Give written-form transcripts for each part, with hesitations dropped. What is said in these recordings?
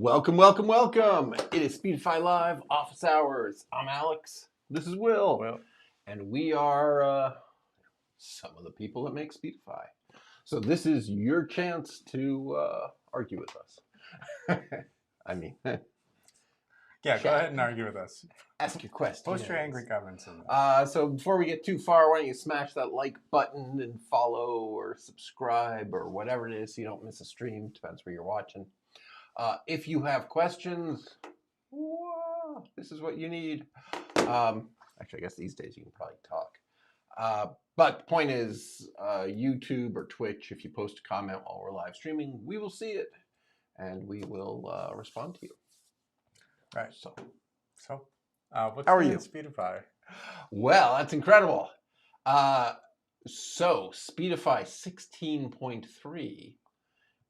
Welcome, welcome, welcome. It is Speedify Live Office Hours. I'm Alex. This is Will. And we are some of the people that make Speedify. So this is your chance to argue with us. I mean, yeah, go ahead and argue with us. Ask your questions. Post your angry comments in there. So before we get too far, why don't you smash that like button and follow or subscribe or whatever it is so you don't miss a stream. Depends where you're watching. If you have questions, whoa, this is what you need. Actually, I guess these days you can probably talk. But the point is, YouTube or Twitch, if you post a comment while we're live streaming, we will see it and we will respond to you. Right. So what's how are you? Speedify? Well, that's incredible. So Speedify 16.3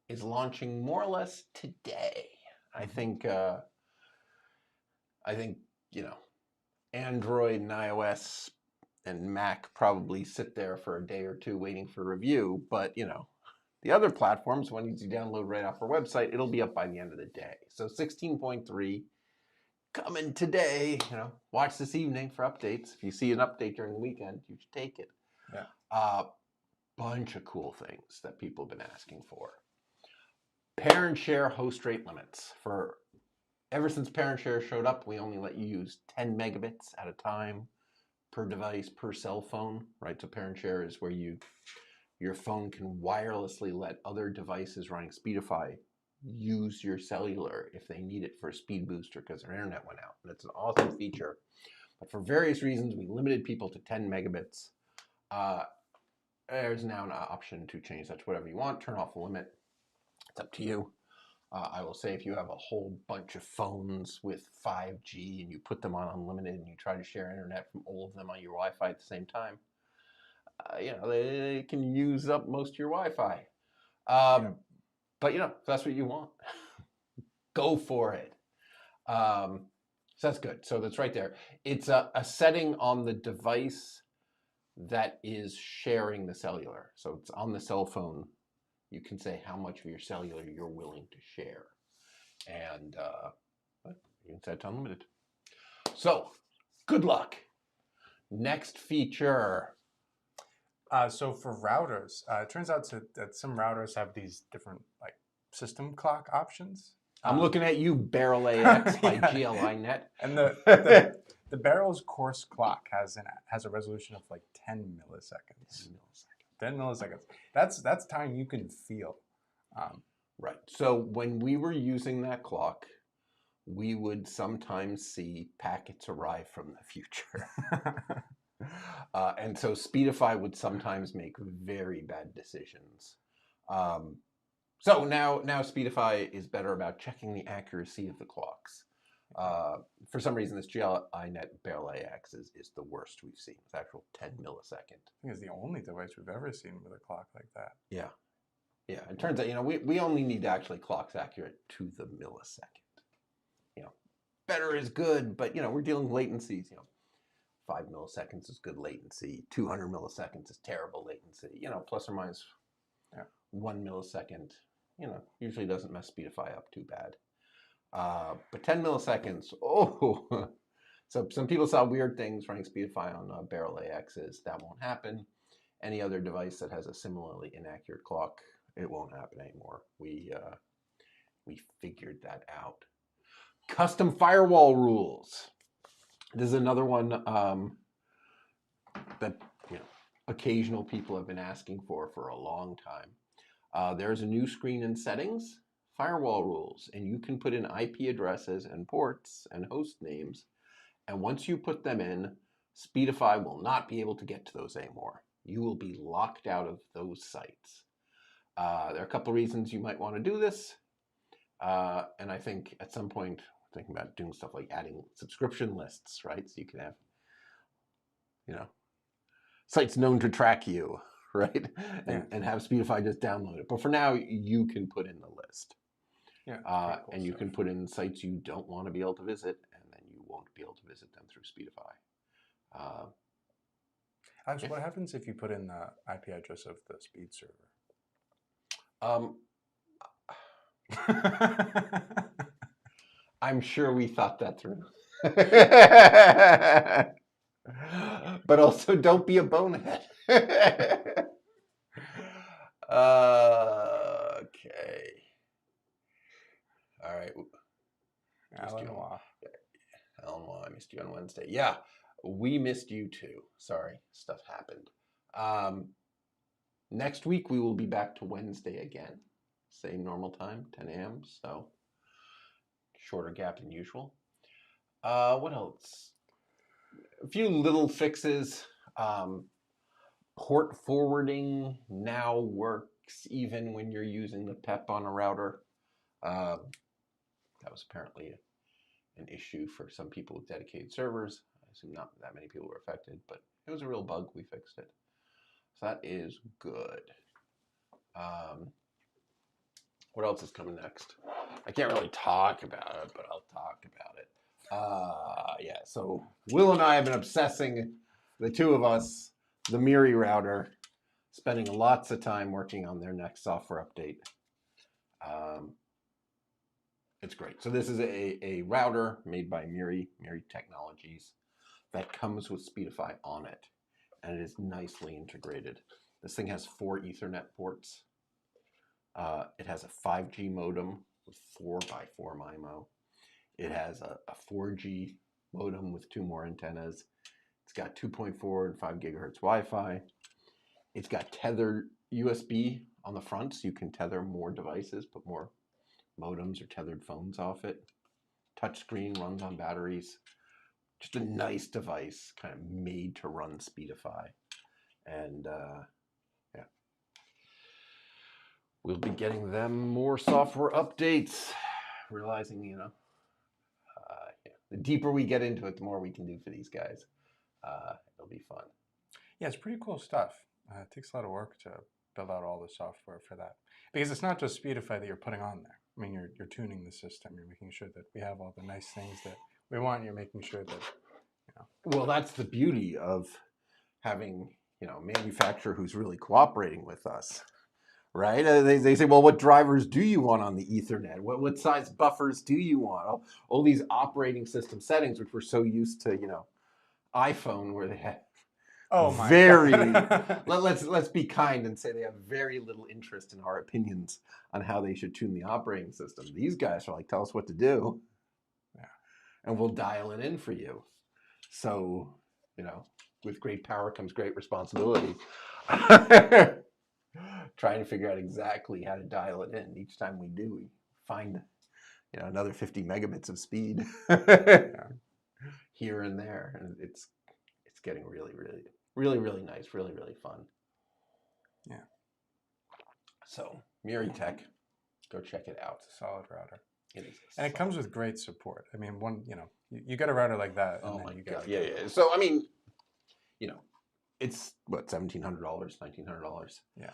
is launching more or less today. I think Android and iOS and Mac probably sit there for a day or two waiting for review, but the other platforms, when you download right off our website, it'll be up by the end of the day. So 16.3 coming today. Watch this evening for updates. If you see an update during the weekend, you should take it. Yeah. Bunch of cool things that people have been asking for. Parent share host rate limits. Ever since parent share showed up, we only let you use 10 megabits at a time per device, per cell phone, right? So parent share is where your phone can wirelessly let other devices running Speedify use your cellular if they need it for a speed booster because their internet went out. And it's an awesome feature. But for various reasons, we limited people to 10 megabits. There's now an option to change that to whatever you want, turn off the limit. It's up to you. I will say if you have a whole bunch of phones with 5G and you put them on unlimited and you try to share internet from all of them on your Wi-Fi at the same time, they can use up most of your Wi-Fi. But if that's what you want, go for it. So that's good. So that's right there. It's a setting on the device that is sharing the cellular. So it's on the cell phone. You can say how much of your cellular you're willing to share. And you can set it unlimited. So, good luck. Next feature. So for routers, it turns out that some routers have these different system clock options. I'm looking at you, Barrel AX by GLI Net. And the Barrel's course clock has a resolution of 10 milliseconds. 10 milliseconds. That's time you can feel. Right. So when we were using that clock, we would sometimes see packets arrive from the future. And so Speedify would sometimes make very bad decisions. So now Speedify is better about checking the accuracy of the clocks. For some reason, this GLI Net Barrel AX is the worst we've seen. It's actual 10 millisecond. I think it's the only device we've ever seen with a clock like that. Yeah. Yeah. It turns out, we only need to actually clocks accurate to the millisecond. Better is good, but, we're dealing with latencies. 5 milliseconds is good latency. 200 milliseconds is terrible latency. Plus or minus 1 millisecond, usually doesn't mess Speedify up too bad. But 10 milliseconds, oh. So some people saw weird things running Speedify on Barrel AXs. That won't happen. Any other device that has a similarly inaccurate clock, it won't happen anymore. We figured that out. Custom firewall rules. This is another one that occasional people have been asking for a long time. There's a new screen in settings, firewall rules, and you can put in IP addresses and ports and host names. And once you put them in, Speedify will not be able to get to those anymore. You will be locked out of those sites. There are a couple of reasons you might want to do this. And I think at some point, we're thinking about doing stuff like adding subscription lists, right? So you can have, sites known to track you, right? And have Speedify just download it. But for now, you can put in the list. Yeah, cool and you stuff. can put in sites you don't want to be able to visit, and then you won't be able to visit them through Speedify. Alex, what happens if you put in the IP address of the speed server? I'm sure we thought that through. But also, don't be a bonehead. Okay. All right. Alan Waugh. Alan Waugh, I missed you on Wednesday. Yeah, we missed you too. Sorry, stuff happened. Next week, we will be back to Wednesday again. Same normal time, 10 a.m. So shorter gap than usual. What else? A few little fixes. Port forwarding now works even when you're using the PEP on a router. That was apparently an issue for some people with dedicated servers. I assume not that many people were affected, but it was a real bug. We fixed it. So that is good. What else is coming next? I can't really talk about it, but I'll talk about it. Yeah, so Will and I have been obsessing, the two of us, the Miri router, spending lots of time working on their next software update. It's great. So this is a router made by Miri Technologies that comes with Speedify on it, and it is nicely integrated. This thing has 4 Ethernet ports. It has a 5G modem with 4x4 MIMO. It has a 4G modem with 2 more antennas. It's got 2.4 and 5 gigahertz Wi-Fi. It's got tethered USB on the front, so you can tether more devices, put more modems or tethered phones off it. Touchscreen, runs on batteries. Just a nice device, kind of made to run Speedify. And yeah, we'll be getting them more software updates. Realizing, yeah, the deeper we get into it, the more we can do for these guys. It'll be fun. Yeah, it's pretty cool stuff. It takes a lot of work to build out all the software for that, because it's not just Speedify that you're putting on there. I mean, you're tuning the system. You're making sure that we have all the nice things that we want. You're making sure that, you know. Well, that's the beauty of having, a manufacturer who's really cooperating with us, right? They say, well, what drivers do you want on the Ethernet? What size buffers do you want? All these operating system settings, which we're so used to, iPhone, where they have let's be kind and say they have very little interest in our opinions on how they should tune the operating system. These guys are like, tell us what to do, and we'll dial it in for you. So, with great power comes great responsibility. Trying to figure out exactly how to dial it in. Each time we do, we find another 50 megabits of speed here and there, and it's getting really, really, really, really nice, really, really fun. Yeah. So Miri Tech, go check it out. It's a solid router. It is, and it comes with great support. I mean, you get a router like that. And oh then my you god, yeah. So I mean, it's what, $1,700, $1,900. Yeah.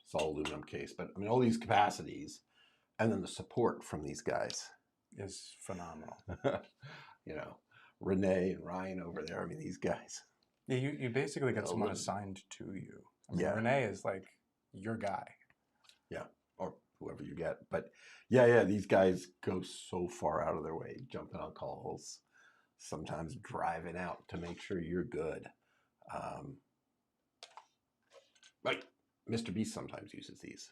It's all aluminum case, but I mean, all these capacities, and then the support from these guys is phenomenal. Renee and Ryan over there. I mean, these guys. Yeah, you basically get someone assigned to you. I mean, Renee is like your guy. Yeah, or whoever you get. But yeah, these guys go so far out of their way, jumping on calls, sometimes driving out to make sure you're good. Like Mr. Beast sometimes uses these.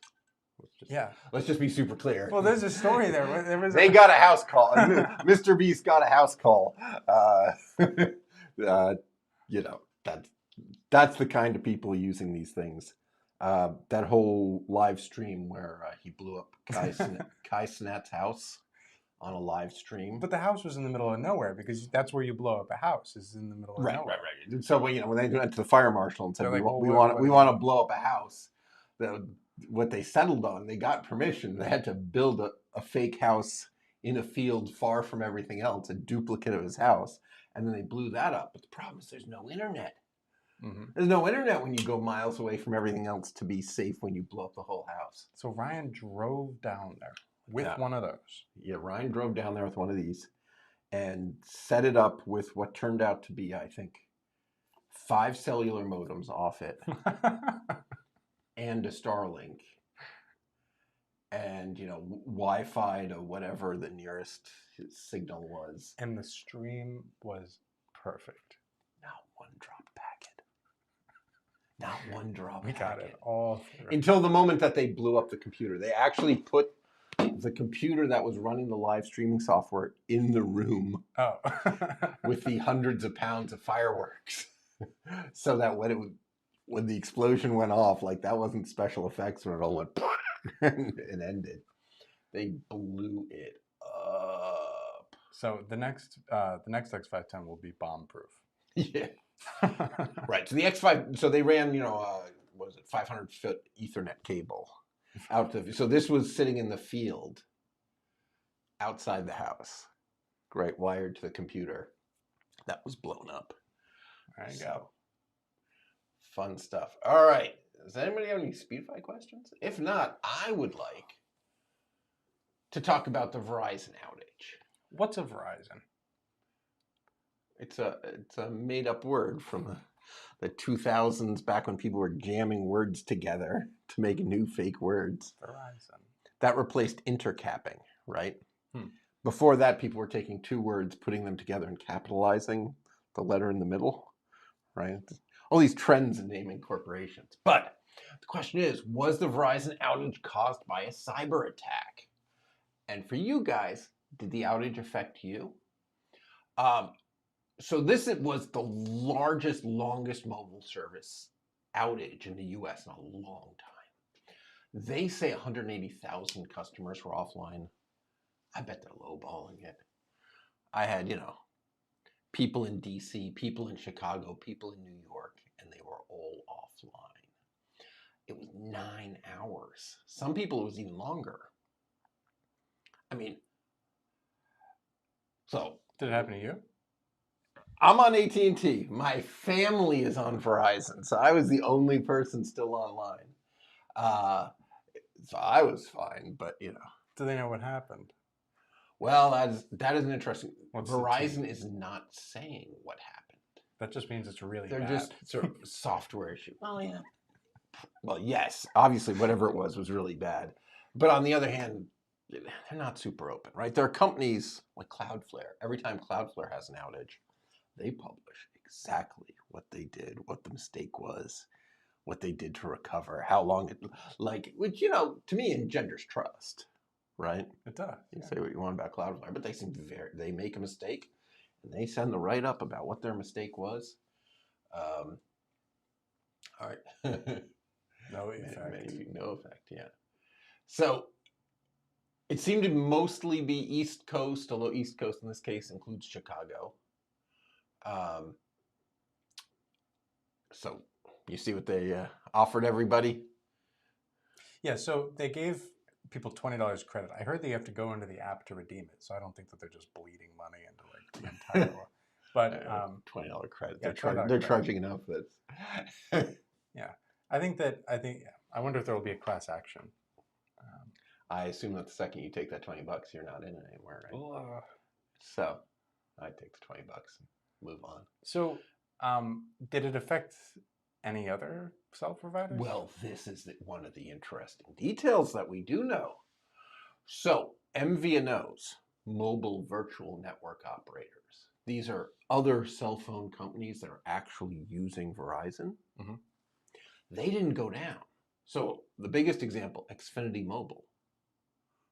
Let's just be super clear. Well, there's a story there. They got a house call. Mr. Beast got a house call. That's the kind of people using these things. That whole live stream where he blew up Kai Snat's house on a live stream. But the house was in the middle of nowhere, because that's where you blow up a house, is in the middle of nowhere. Right. So when they went to the fire marshal and said, we want to blow up a house, what they settled on, they got permission. They had to build a fake house in a field far from everything else, a duplicate of his house, and then they blew that up. But the problem is there's no internet. Mm-hmm. There's no internet when you go miles away from everything else to be safe when you blow up the whole house. So Ryan drove down there with one of those. Yeah, Ryan drove down there with one of these and set it up with what turned out to be, I think, 5 cellular modems off it and a Starlink. and Wi-Fi to whatever the nearest signal was. And the stream was perfect. Not one drop packet. Not one drop We packet. got it all through. Until the moment that they blew up the computer. They actually put the computer that was running the live streaming software in the room with the hundreds of pounds of fireworks. So that when the explosion went off, like that wasn't special effects when it all went and ended. They blew it up. So the next X510 will be bomb proof. Yeah. Right. So the X5, so they ran, what was it, 500-foot Ethernet cable out to, so this was sitting in the field outside the house, right, wired to the computer. That was blown up. There you go. Fun stuff. All right. Does anybody have any Speedify questions? If not, I would like to talk about the Verizon outage. What's a Verizon? It's a made-up word from the 2000s, back when people were jamming words together to make new fake words. Verizon. That replaced intercapping, right? Before that, people were taking two words, putting them together and capitalizing the letter in the middle, right? All these trends in naming corporations. But the question is, was the Verizon outage caused by a cyber attack? And for you guys, did the outage affect you? So this was the largest, longest mobile service outage in the US in a long time. They say 180,000 customers were offline. I bet they're lowballing it. I had, people in DC, people in Chicago, people in New York, and they were all offline. It was 9 hours. Some people, it was even longer. I mean, so. Did it happen to you? I'm on AT&T. My family is on Verizon, so I was the only person still online. So I was fine, but Do they know what happened? Well, that is an interesting. What's Verizon is not saying what happened. That just means it's really They're bad. just sort of software issue. Well, yeah. Well, yes. Obviously, whatever it was really bad. But on the other hand, they're not super open, right? There are companies like Cloudflare. Every time Cloudflare has an outage, they publish exactly what they did, what the mistake was, what they did to recover, how long it, which, to me engenders trust, right? It does. You say what you want about Cloudflare, but they make a mistake and they send the write-up about what their mistake was. All right. No effect. No effect, yeah. So it seemed to mostly be East Coast, although East Coast in this case includes Chicago. So you see what they offered everybody? Yeah, so they gave people $20 credit. I heard that you have to go into the app to redeem it, so I don't think that they're just bleeding money into the entire world. But $20 credit. Yeah, They're charging enough. Yeah, I wonder if there will be a class action. I assume that the second you take that $20, you're not in it anymore, right? So I'd take the $20 and move on. So did it affect any other cell providers? Well, this is one of the interesting details that we do know. So MVNOs, mobile virtual network operators, these are other cell phone companies that are actually using Verizon. Mm-hmm. They didn't go down. So the biggest example, Xfinity Mobile,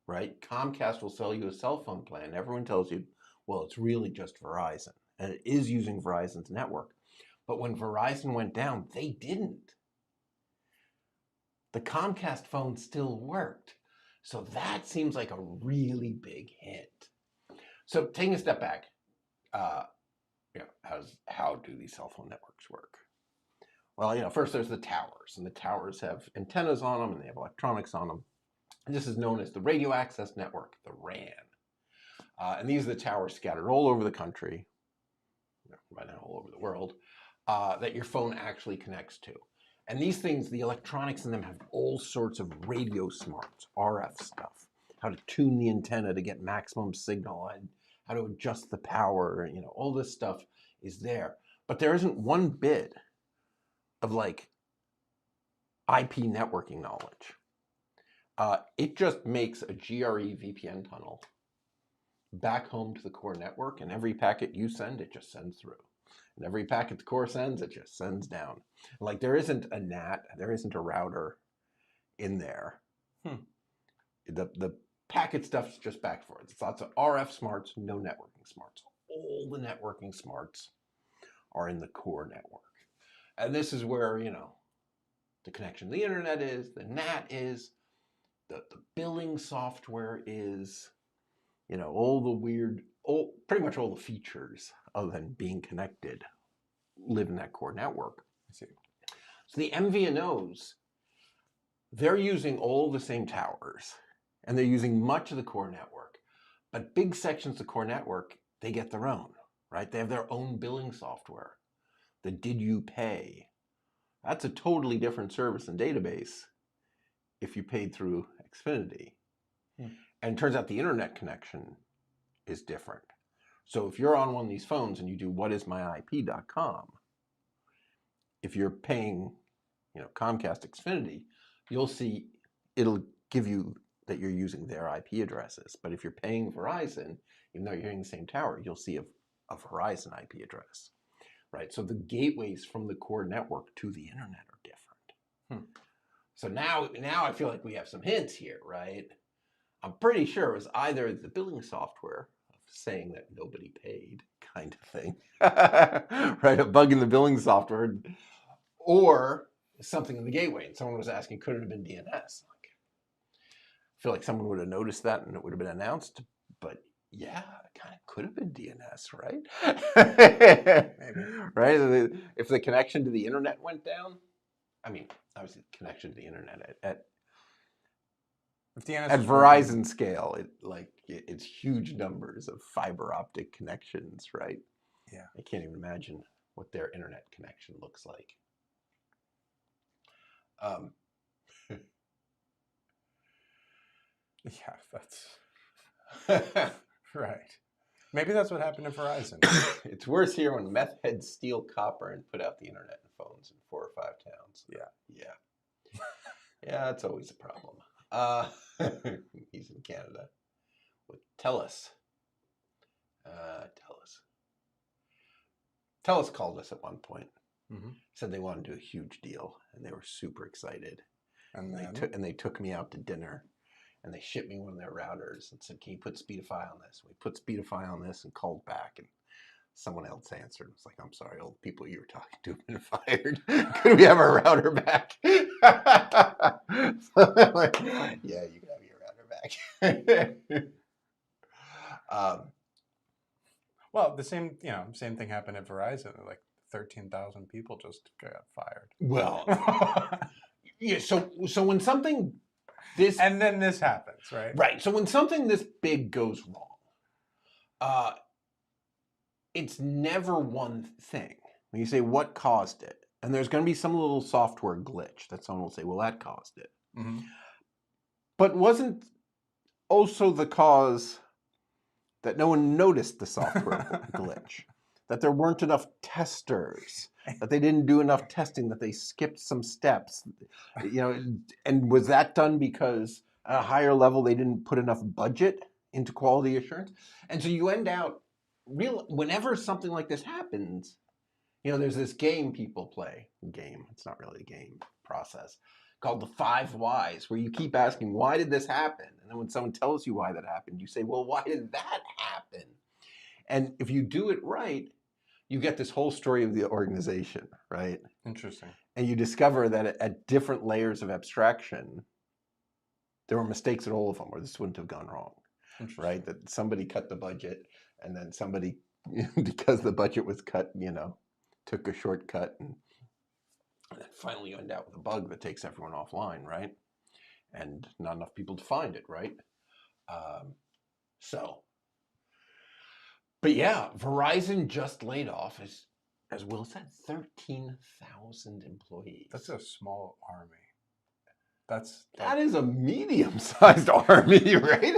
right? Comcast will sell you a cell phone plan. Everyone tells you, well, it's really just Verizon. And it is using Verizon's network. But when Verizon went down, they didn't. The Comcast phone still worked. So that seems like a really big hint. So taking a step back, how do these cell phone networks work? Well, first there's the towers, and the towers have antennas on them, and they have electronics on them. And this is known as the radio access network, the RAN. And these are the towers scattered all over the country, right now all over the world, that your phone actually connects to. And these things, the electronics in them have all sorts of radio smarts, RF stuff, how to tune the antenna to get maximum signal, and how to adjust the power, all this stuff is there. But there isn't one bit of IP networking knowledge. It just makes a GRE VPN tunnel back home to the core network, and every packet you send, it just sends through. And every packet the core sends, it just sends down. Like there isn't a NAT, there isn't a router in there. The packet stuff's just back and forth. It's lots of RF smarts, no networking smarts. All the networking smarts are in the core network. And this is where, the connection to the internet is, the NAT is, the billing software is, all the weird, pretty much all the features other than being connected live in that core network. I see. So the MVNOs, they're using all the same towers and they're using much of the core network, but big sections of the core network, they get their own, right? They have their own billing software. The Did You Pay? That's a totally different service and database if you paid through Xfinity. And it turns out the internet connection is different. So if you're on one of these phones and you do whatismyip.com, if you're paying, Comcast Xfinity, you'll see it'll give you that you're using their IP addresses. But if you're paying Verizon, even though you're using the same tower, you'll see a Verizon IP address, right? So the gateways from the core network to the internet are different. So now I feel like we have some hints here, right? I'm pretty sure it was either the billing software saying that nobody paid kind of thing, right? A bug in the billing software, or something in the gateway. And someone was asking, could it have been DNS? I feel like someone would have noticed that and it would have been announced, but yeah, it kind of could have been DNS, right? Maybe. Right? If the connection to the internet went down, obviously the connection to the internet at Verizon scale, it's huge numbers of fiber optic connections, right? Yeah. I can't even imagine what their internet connection looks like. Yeah, that's right. Maybe that's what happened to Verizon. It's worse here when meth heads steal copper and put out the internet and phones in 4 or 5 towns. Yeah. Yeah, that's always a problem. He's in Canada with TELUS. TELUS called us at one point. Said they wanted to do a huge deal, and they were super excited. And they took me out to dinner, and they shipped me one of their routers and said, "Can you put Speedify on this?" We put Speedify on this and called back, and someone else answered. It was like, "I'm sorry, all the people you were talking to have been fired. Could we have our router back?" So like, yeah, you can have your router back. Well, the same thing happened at Verizon. Like 13,000 people just got fired. Well, yeah. So when something this and then this happens, right? Right. So when something this big goes wrong, it's never one thing. When you say what caused it, and there's going to be some little software glitch that someone will say, well, that caused it. But wasn't also the cause that no one noticed the software glitch, that there weren't enough testers, that they didn't do enough testing, that they skipped some steps, and was that done because at a higher level they didn't put enough budget into quality assurance? And so you end out whenever something like this happens, there's this game people play. It's not really a game process, called the 5 whys, where you keep asking, why did this happen? And then when someone tells you why that happened, you say, well, why did that happen? And if you do it right, you get this whole story of the organization, right? Interesting. And you discover that at different layers of abstraction, there were mistakes at all of them, or this wouldn't have gone wrong, right? That somebody cut the budget, and then somebody, because the budget was cut, took a shortcut, and then finally you end out with a bug that takes everyone offline, right? And not enough people to find it, right? But yeah, Verizon just laid off, as Will said, 13,000 employees. That's a small army. That is a medium-sized army, right?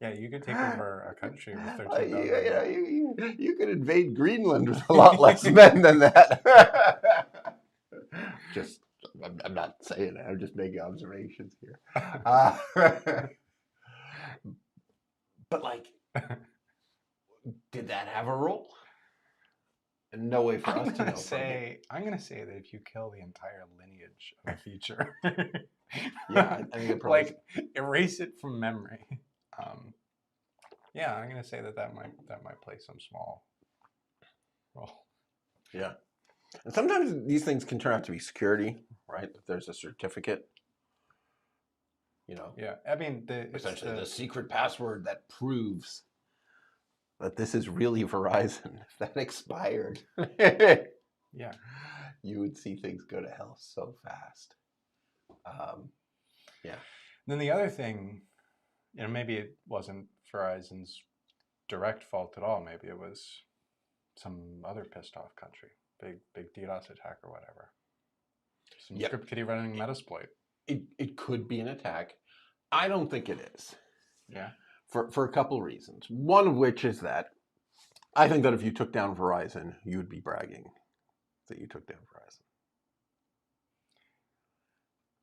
Yeah, you could take over a country with 13,000. You could invade Greenland with a lot less men than that. I'm not saying that. I'm just making observations here. Uh, but like, did that have a role? No way for us to know. I'm gonna say that if you kill the entire lineage of a feature, yeah, I think it probably like erase it from memory. Yeah, I'm gonna say that might play some small role. Yeah, and sometimes these things can turn out to be security, right? If there's a certificate, you know. Yeah, I mean, essentially the secret password that proves that this is really Verizon. If that expired, yeah, you would see things go to hell so fast. Yeah. Then the other thing, maybe it wasn't Verizon's direct fault at all. Maybe it was some other pissed off country, big DDoS attack or whatever. Some script kiddie running Metasploit. It could be an attack. I don't think it is. Yeah. For a couple of reasons. One of which is that I think that if you took down Verizon, you would be bragging that you took down Verizon.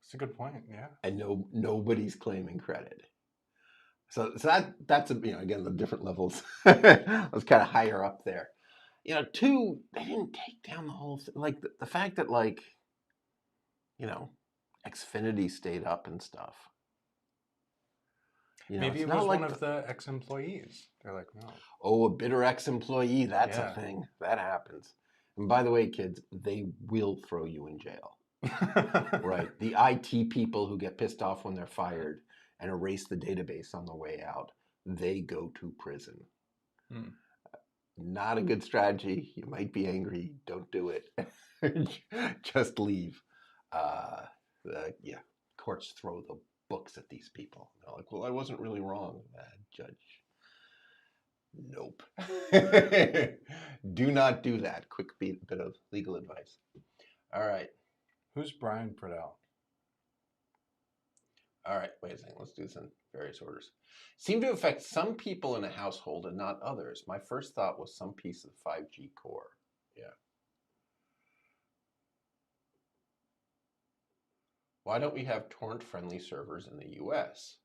That's a good point. Yeah. And nobody's claiming credit. So that's again the different levels. was kind of higher up there. Two, they didn't take down the whole thing. Like the fact that Xfinity stayed up and stuff. Maybe it was one of the ex-employees. They're like, no. Oh, a bitter ex-employee. That's a thing. That happens. And by the way, kids, they will throw you in jail. Right. The IT people who get pissed off when they're fired and erase the database on the way out, they go to prison. Not a good strategy. You might be angry. Don't do it. Just leave. Courts throw the books at these people. They're like, well, I wasn't really wrong, judge. Nope. Do not do that. Quick bit of legal advice. All right. Who's Brian Pradell? All right, wait a second. Let's do this in various orders. Seem to affect some people in a household and not others. My first thought was some piece of 5G core. Yeah. Why don't we have torrent-friendly servers in the U.S.?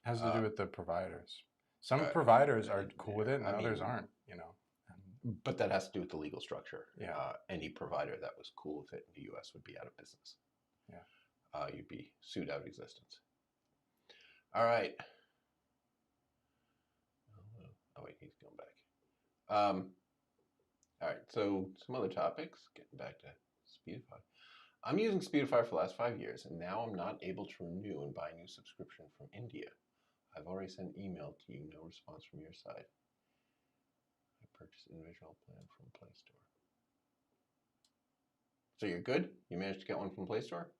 Has to do with the providers. Some providers are cool with it, and others aren't. But that has to do with the legal structure. Yeah. Any provider that was cool with it in the U.S. would be out of business. Yeah. You'd be sued out of existence. All right. Oh wait, he's going back. All right. So some other topics. Getting back to Speedify. I'm using Speedify for the last 5 years, and now I'm not able to renew and buy a new subscription from India. I've already sent email to you, no response from your side. I purchased an individual plan from Play Store. So you're good? You managed to get one from Play Store?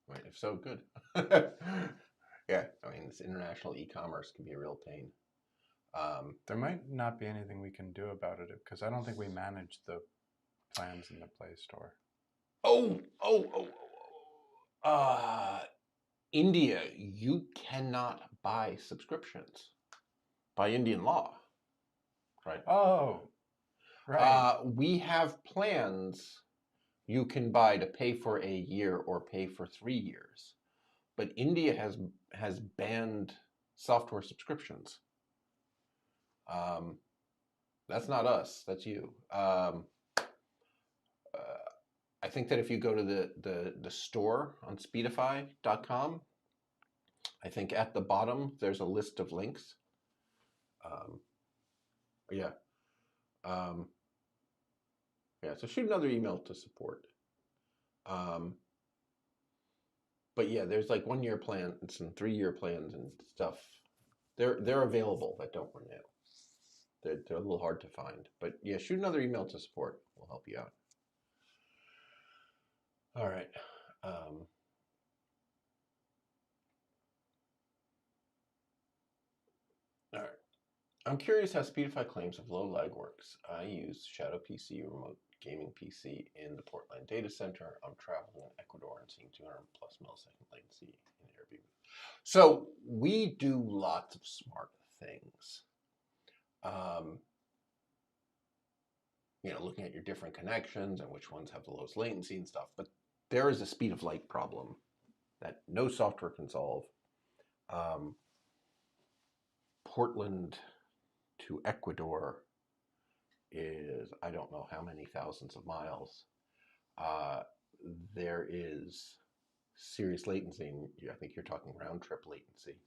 Right, if so, good. Yeah, I mean, this international e-commerce can be a real pain. There might not be anything we can do about it because I don't think we manage the plans in the Play Store. India, you cannot buy subscriptions by Indian law, right? Oh, right. We have plans you can buy to pay for a year or pay for 3 years, but India has banned software subscriptions. That's not us. That's you. I think that if you go to the store on Speedify.com, I think at the bottom there's a list of links. So shoot another email to support. But yeah, there's like 1 year plan and some 3 year plans and stuff. They're available that don't renew. They're a little hard to find. But yeah, shoot another email to support. We'll help you out. All right. All right. I'm curious how Speedify claims of low lag works. I use Shadow PC remote gaming PC in the Portland data center. I'm traveling in Ecuador and seeing 200 plus millisecond latency in Airbnb. So we do lots of smart things. looking at your different connections and which ones have the lowest latency and stuff. But there is a speed of light problem that no software can solve. Portland to Ecuador is, I don't know how many thousands of miles. There is serious latency. I think you're talking round trip latency.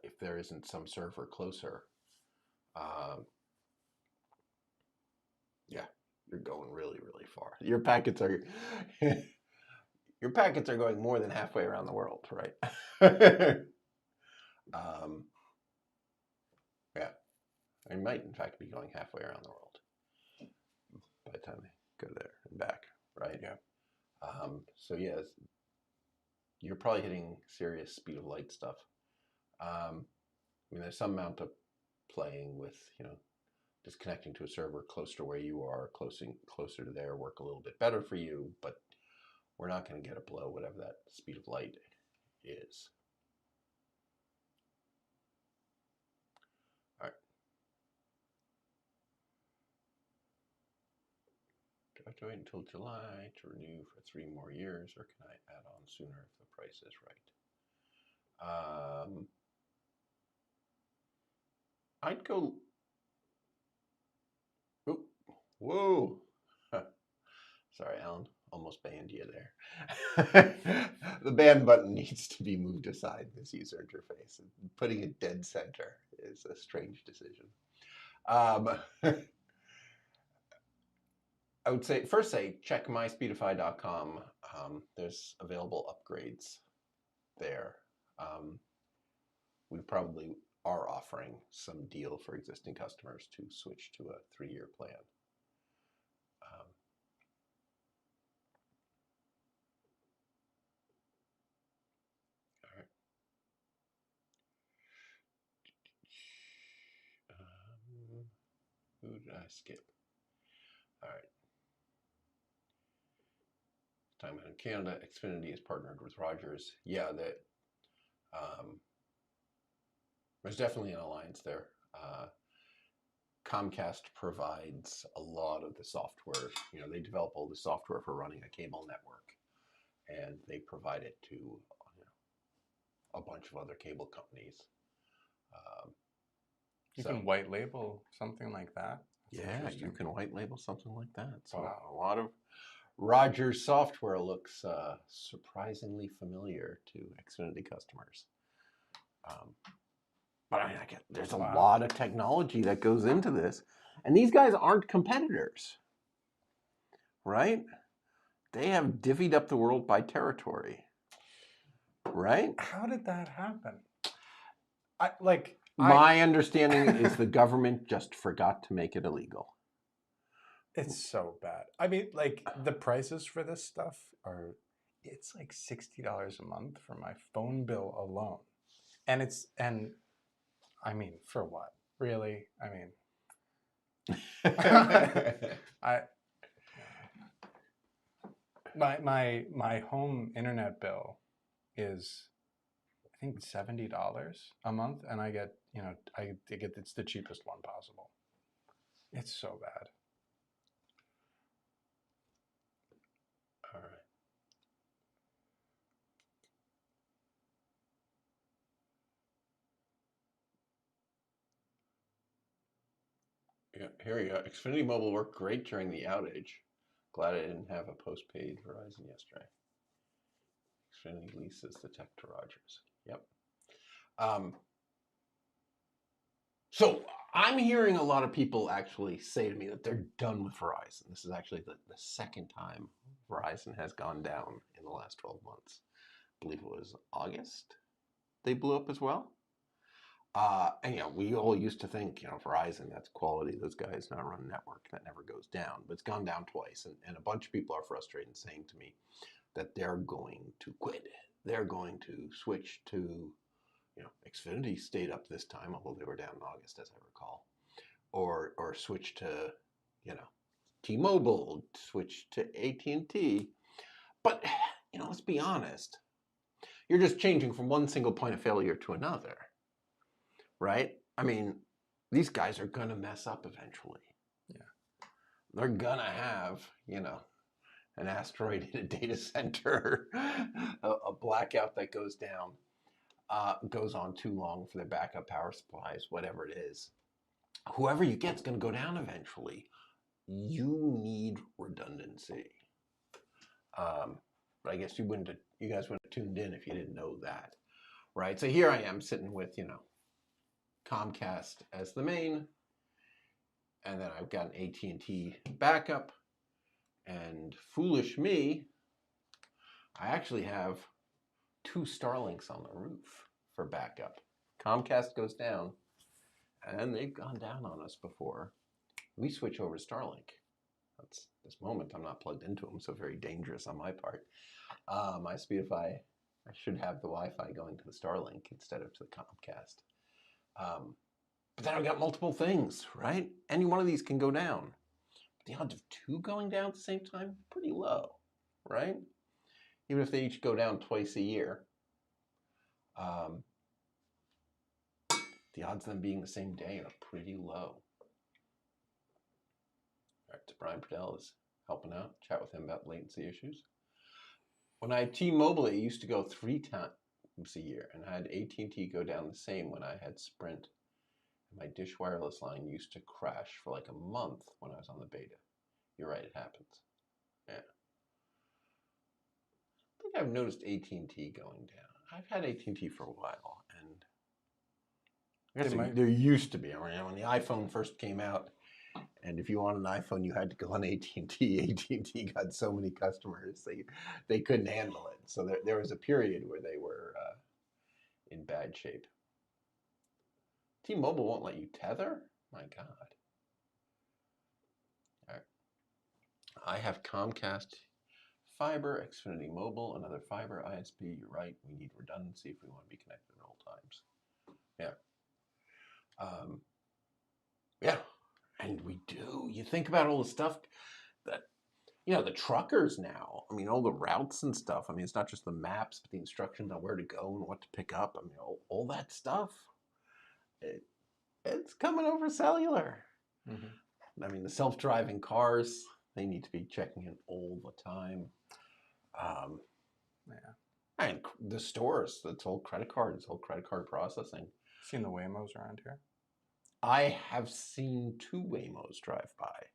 If there isn't some server closer, yeah, you're going really, really far. Your packets are going more than halfway around the world, right? Yeah, they might in fact be going halfway around the world by the time they go there and back, right? Yeah. So yes, you're probably hitting serious speed of light stuff. I mean, there's some amount of playing with, just connecting to a server close to where you are, closer to there, work a little bit better for you, but we're not going to get it below whatever that speed of light is. All right. Do I have to wait until July to renew for 3 more years, or can I add on sooner if the price is right? I'd go. Oh, whoa. Sorry, Alan. Almost banned you there. The ban button needs to be moved aside in this user interface. Putting it dead center is a strange decision. I would say, first check myspeedify.com. There's available upgrades there. We probably are offering some deal for existing customers to switch to a 3-year plan. All right. Who did I skip? All right. Time in Canada, Xfinity is partnered with Rogers. Yeah, there's definitely an alliance there. Comcast provides a lot of the software. They develop all the software for running a cable network, and they provide it to a bunch of other cable companies. You can white label something like that. That's you can white label something like that. So wow. A lot of Rogers software looks surprisingly familiar to Xfinity customers. But there's a lot of technology that goes into this. And these guys aren't competitors, right? They have divvied up the world by territory, right? How did that happen? My understanding is the government just forgot to make it illegal. It's so bad. I mean, the prices for this stuff it's like $60 a month for my phone bill alone. And I mean, for what? Really? I mean, my home internet bill is, I think, $70 a month, and I get it's the cheapest one possible. It's so bad. All right. Yeah, here we go. Xfinity Mobile worked great during the outage. Glad I didn't have a postpaid Verizon yesterday. Xfinity leases the tech to Rogers. Yep. So I'm hearing a lot of people actually say to me that they're done with Verizon. This is actually the second time Verizon has gone down in the last 12 months. I believe it was August they blew up as well. And we all used to think, Verizon, that's quality. Those guys now run a network that never goes down, but it's gone down twice. And a bunch of people are frustrated and saying to me that they're going to quit. They're going to switch to, Xfinity stayed up this time, although they were down in August, as I recall, or switch to, T-Mobile, switch to AT&T. But, let's be honest. You're just changing from one single point of failure to another. Right? I mean, these guys are going to mess up eventually. they're gonna have, you know, an asteroid hit a data center, a blackout that goes down, goes on too long for their backup power supplies, whatever it is. Whoever you get's going to go down eventually. You need redundancy. But I guess you guys wouldn't have tuned in if you didn't know that, right? So here I am sitting with, you know, Comcast as the main, and then I've got an AT&T backup, and foolish me, I actually have 2 Starlinks on the roof for backup. Comcast goes down, and they've gone down on us before. We switch over to Starlink. That's this moment I'm not plugged into them, so very dangerous on my part. My Speedify, I should have the Wi-Fi going to the Starlink instead of to the Comcast. But then I've got multiple things, right? Any one of these can go down. The odds of 2 going down at the same time, pretty low, right? Even if they each go down twice a year. The odds of them being the same day are pretty low. All right, so Brian Pradell is helping out. Chat with him about latency issues. When I had T-Mobile, it used to go 3 times a year, and I had AT&T go down the same when I had Sprint. My Dish Wireless line used to crash for like a month when I was on the beta. You're right, it happens. Yeah. I think I've noticed AT&T going down. I've had AT&T for a while, and I guess there used to be. I mean, when the iPhone first came out, and if you wanted an iPhone, you had to go on AT&T. AT&T got so many customers, they couldn't handle it. So there was a period where they were in bad shape. T-Mobile won't let you tether? My God. All right. I have Comcast Fiber, Xfinity Mobile, another fiber ISP. You're right. We need redundancy if we want to be connected at all times. Yeah. Yeah. And we do. You think about all the stuff that, you know, the truckers now, I mean, all the routes and stuff. I mean, it's not just the maps, but the instructions on where to go and what to pick up. I mean, all that stuff. It's coming over cellular. Mm-hmm. I mean, the self-driving cars, they need to be checking in all the time. Yeah. And the stores, it's all credit card processing. Seen the Waymos around here? I have seen 2 Waymos drive by.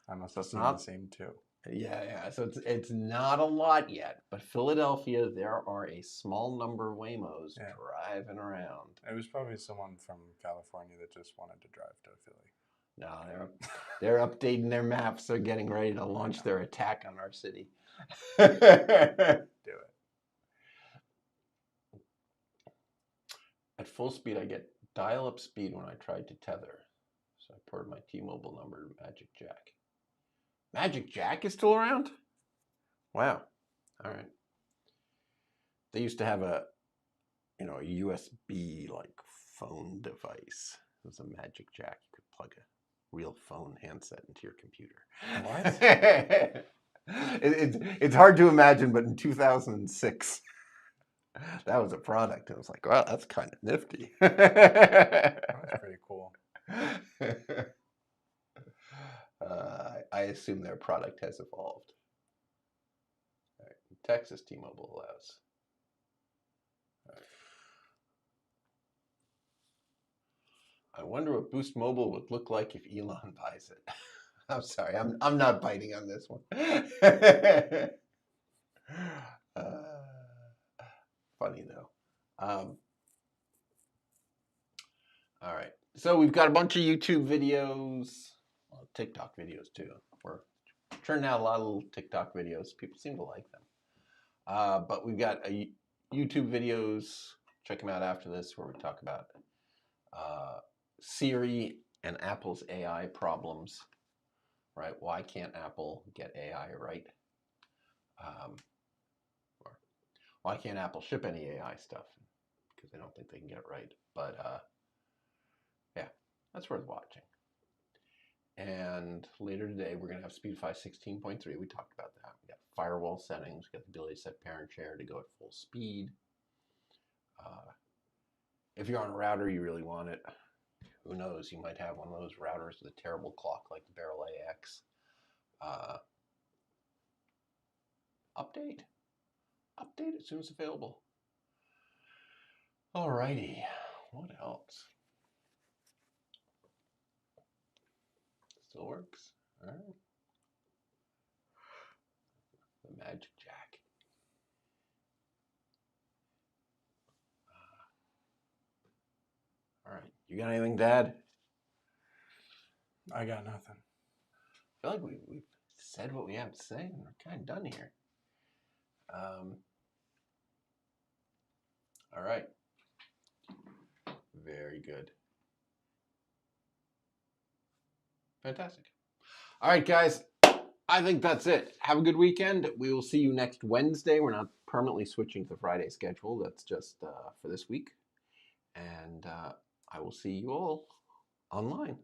I must have seen the same 2. Yeah. So it's not a lot yet, but Philadelphia, there are a small number of Waymos driving around. It was probably someone from California that just wanted to drive to Philly. No, they're updating their maps. They're getting ready to launch their attack on our city. Do it. At full speed, I get dial-up speed when I tried to tether. So I ported my T-Mobile number to Magic Jack. Magic Jack is still around? Wow. All right. They used to have a USB like phone device. It was a Magic Jack. You could plug a real phone handset into your computer. What? It's hard to imagine, but in 2006, that was a product. It was like, wow, that's kind of nifty. That's pretty cool. I assume their product has evolved. All right. Texas T-Mobile allows. All right. I wonder what Boost Mobile would look like if Elon buys it. I'm sorry, I'm not biting on this one. Funny though. All right, so we've got a bunch of YouTube videos, TikTok videos too. We're churning out a lot of little TikTok videos. People seem to like them. But we've got YouTube videos. Check them out after this, where we talk about Siri and Apple's AI problems. Right? Why can't Apple get AI right? Or why can't Apple ship any AI stuff? Because they don't think they can get it right. But yeah, that's worth watching. And later today, we're going to have Speedify 16.3. We talked about that. We got firewall settings. We got the ability to set parent share to go at full speed. If you're on a router, you really want it. Who knows? You might have one of those routers with a terrible clock like the Barrel AX. Update as soon as available. Alrighty, what else? Still works. All right. The Magic Jack. All right, you got anything, Dad? I got nothing. I feel like we've said what we have to say, and we're kind of done here. All right. Very good. Fantastic. All right, guys. I think that's it. Have a good weekend. We will see you next Wednesday. We're not permanently switching to the Friday schedule. That's just for this week. And I will see you all online.